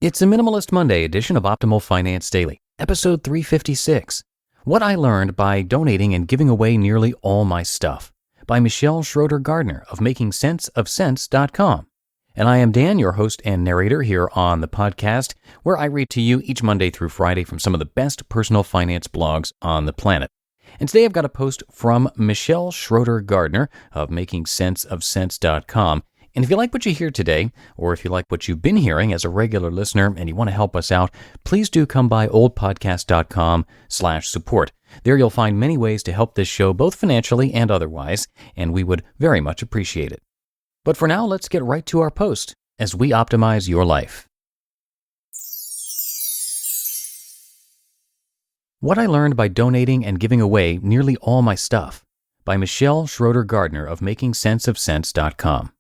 It's a Minimalist Monday edition of Optimal Finance Daily, episode 356. What I Learned by Donating and Giving Away Nearly All My Stuff by Schroeder-Gardner of makingsenseofsense.com. And I am Dan, your host and narrator here on the podcast, where I read to you each Monday through Friday from some of the best personal finance blogs on the planet. And today I've got a post from Schroeder-Gardner of makingsenseofsense.com. And if you like what you hear today, or if you like what you've been hearing as a regular listener and you want to help us out, please do come by oldpodcast.com/support. There you'll find many ways to help this show, both financially and otherwise, and we would very much appreciate it. But for now, let's get right to our post as we optimize your life. What I Learned by Donating and Giving Away Nearly All My Stuff by Schroeder-Gardner of makingsenseofsense.com.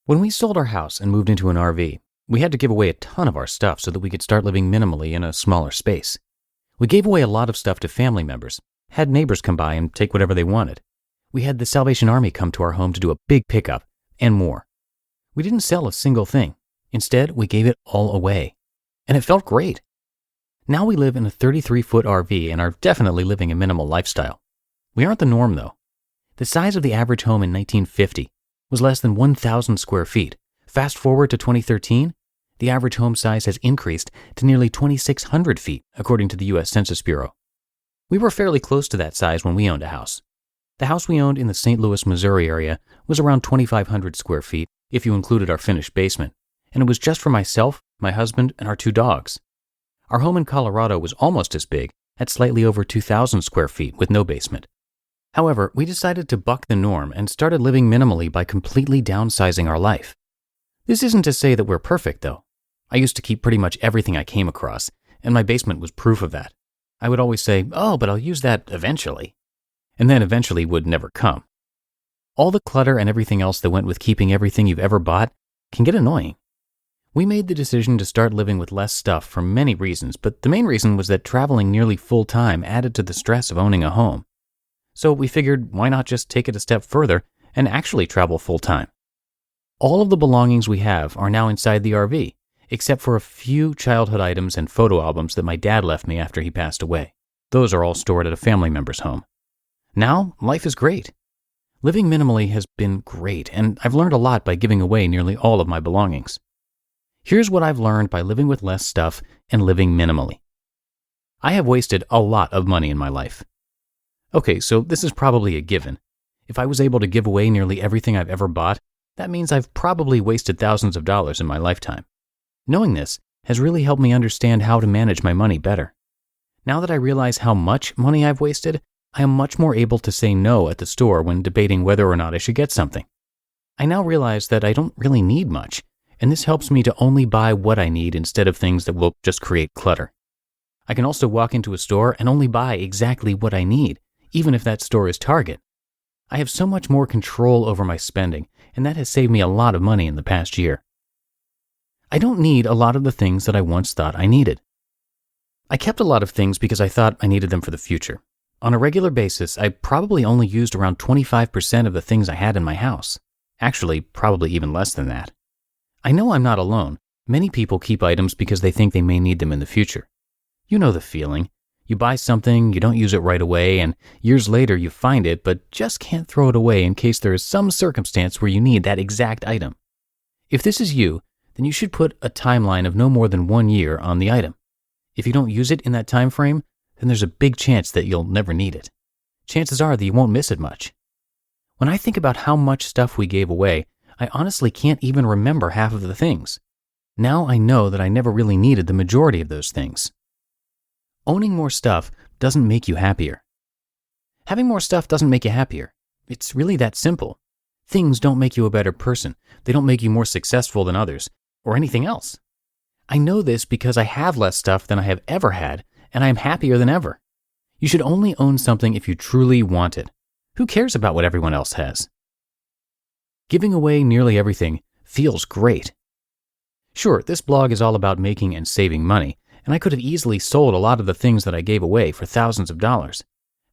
When we sold our house and moved into an RV, we had to give away a ton of our stuff so that we could start living minimally in a smaller space. We gave away a lot of stuff to family members, had neighbors come by and take whatever they wanted. We had the Salvation Army come to our home to do a big pickup, and more. We didn't sell a single thing. Instead, we gave it all away. And it felt great. Now we live in a 33-foot RV and are definitely living a minimal lifestyle. We aren't the norm, though. The size of the average home in 1950 was less than 1,000 square feet. Fast forward to 2013, the average home size has increased to nearly 2,600 feet, according to the U.S. Census Bureau. We were fairly close to that size when we owned a house. The house we owned in the St. Louis, Missouri area was around 2,500 square feet, if you included our finished basement, and it was just for myself, my husband, and our 2 dogs. Our home in Colorado was almost as big, at slightly over 2,000 square feet with no basement. However, we decided to buck the norm and started living minimally by completely downsizing our life. This isn't to say that we're perfect, though. I used to keep pretty much everything I came across, and my basement was proof of that. I would always say, "Oh, but I'll use that eventually." And then eventually would never come. All the clutter and everything else that went with keeping everything you've ever bought can get annoying. We made the decision to start living with less stuff for many reasons, but the main reason was that traveling nearly full-time added to the stress of owning a home. So we figured, why not just take it a step further and actually travel full-time? All of the belongings we have are now inside the RV, except for a few childhood items and photo albums that my dad left me after he passed away. Those are all stored at a family member's home. Now, life is great. Living minimally has been great, and I've learned a lot by giving away nearly all of my belongings. Here's what I've learned by living with less stuff and living minimally. I have wasted a lot of money in my life. Okay, so this is probably a given. If I was able to give away nearly everything I've ever bought, that means I've probably wasted thousands of dollars in my lifetime. Knowing this has really helped me understand how to manage my money better. Now that I realize how much money I've wasted, I am much more able to say no at the store when debating whether or not I should get something. I now realize that I don't really need much, and this helps me to only buy what I need instead of things that will just create clutter. I can also walk into a store and only buy exactly what I need, even if that store is Target. I have so much more control over my spending, and that has saved me a lot of money in the past year. I don't need a lot of the things that I once thought I needed. I kept a lot of things because I thought I needed them for the future. On a regular basis, I probably only used around 25% of the things I had in my house. Actually, probably even less than that. I know I'm not alone. Many people keep items because they think they may need them in the future. You know the feeling. You buy something, you don't use it right away, and years later you find it, but just can't throw it away in case there is some circumstance where you need that exact item. If this is you, then you should put a timeline of no more than 1 year on the item. If you don't use it in that time frame, then there's a big chance that you'll never need it. Chances are that you won't miss it much. When I think about how much stuff we gave away, I honestly can't even remember half of the things. Now I know that I never really needed the majority of those things. Owning more stuff doesn't make you happier. Having more stuff doesn't make you happier. It's really that simple. Things don't make you a better person. They don't make you more successful than others, or anything else. I know this because I have less stuff than I have ever had, and I am happier than ever. You should only own something if you truly want it. Who cares about what everyone else has? Giving away nearly everything feels great. Sure, this blog is all about making and saving money, and I could have easily sold a lot of the things that I gave away for thousands of dollars.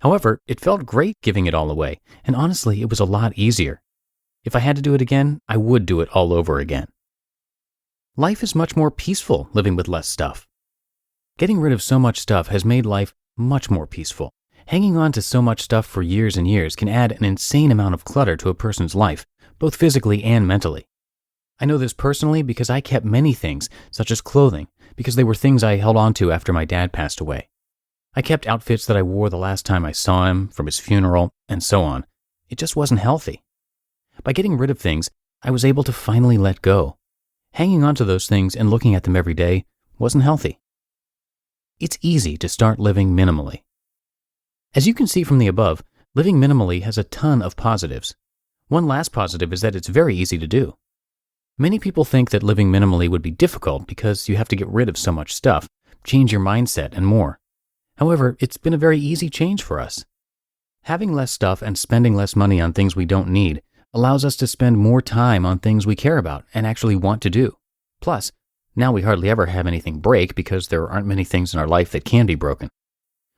However, it felt great giving it all away, and honestly, it was a lot easier. If I had to do it again, I would do it all over again. Life is much more peaceful living with less stuff. Getting rid of so much stuff has made life much more peaceful. Hanging on to so much stuff for years and years can add an insane amount of clutter to a person's life, both physically and mentally. I know this personally because I kept many things, such as clothing, because they were things I held on to after my dad passed away. I kept outfits that I wore the last time I saw him, from his funeral, and so on. It just wasn't healthy. By getting rid of things, I was able to finally let go. Hanging on to those things and looking at them every day wasn't healthy. It's easy to start living minimally. As you can see from the above, living minimally has a ton of positives. One last positive is that it's very easy to do. Many people think that living minimally would be difficult because you have to get rid of so much stuff, change your mindset, and more. However, it's been a very easy change for us. Having less stuff and spending less money on things we don't need allows us to spend more time on things we care about and actually want to do. Plus, now we hardly ever have anything break because there aren't many things in our life that can be broken.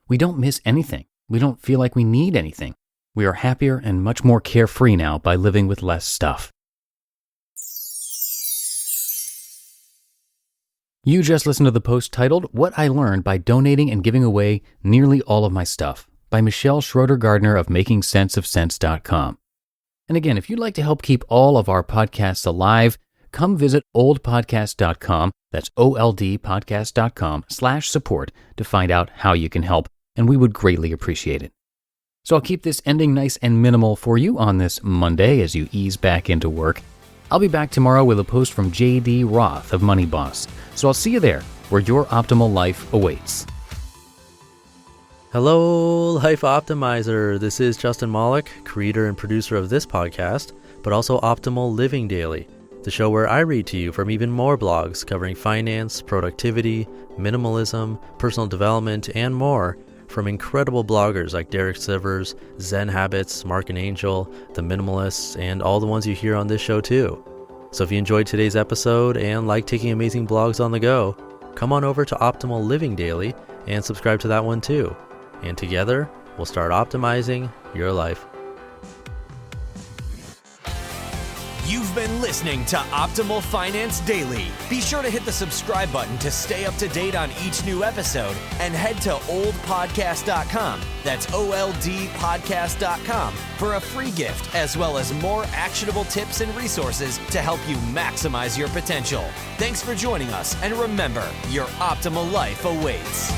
We don't miss anything. We don't feel like we need anything. We are happier and much more carefree now by living with less stuff. You just listened to the post titled, What I Learned by Donating and Giving Away Nearly All of My Stuff by Schroeder-Gardner of makingsenseofsense.com. And again, if you'd like to help keep all of our podcasts alive, come visit oldpodcast.com, that's oldpodcast.com/support to find out how you can help, and we would greatly appreciate it. So I'll keep this ending nice and minimal for you on this Monday as you ease back into work. I'll be back tomorrow with a post from J.D. Roth of Money Boss. So I'll see you there, where your optimal life awaits. Hello, Life Optimizer. This is Justin Malik, creator and producer of this podcast, but also Optimal Living Daily, the show where I read to you from even more blogs covering finance, productivity, minimalism, personal development, and more from incredible bloggers like Derek Sivers, Zen Habits, Mark and Angel, The Minimalists, and all the ones you hear on this show too. So if you enjoyed today's episode and like taking amazing blogs on the go, come on over to Optimal Living Daily and subscribe to that one too. And together, we'll start optimizing your life. You've been listening to Optimal Finance Daily. Be sure to hit the subscribe button to stay up to date on each new episode and head to oldpodcast.com, that's oldpodcast.com, for a free gift as well as more actionable tips and resources to help you maximize your potential. Thanks for joining us, and remember, your optimal life awaits.